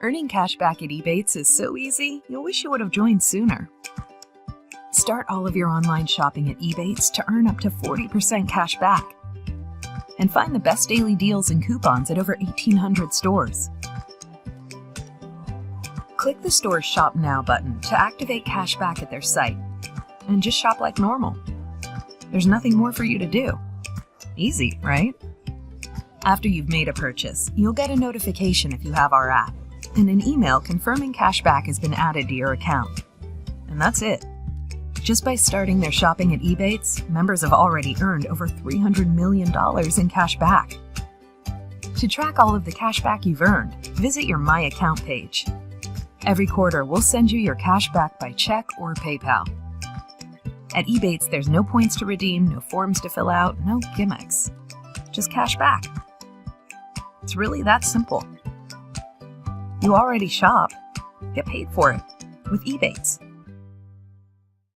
Earning cash back at eBates is so easy, you'll wish you would have joined sooner. Start all of your online shopping at eBates to earn up to 40% cash back. And find the best daily deals and coupons at over 1,800 stores. Click the store's Shop Now button to activate cash back at their site. And just shop like normal. There's nothing more for you to do. Easy, right? After you've made a purchase, you'll get a notification if you have our app, and an email confirming cashback has been added to your account. And that's it. Just by starting their shopping at eBates, members have already earned over $300 million in cash back. To track all of the cash back you've earned, visit your My Account page. Every quarter, we'll send you your cash back by check or PayPal. At eBates, there's no points to redeem, no forms to fill out, no gimmicks. Just cash back. It's really that simple. You already shop. Get paid for it with eBates.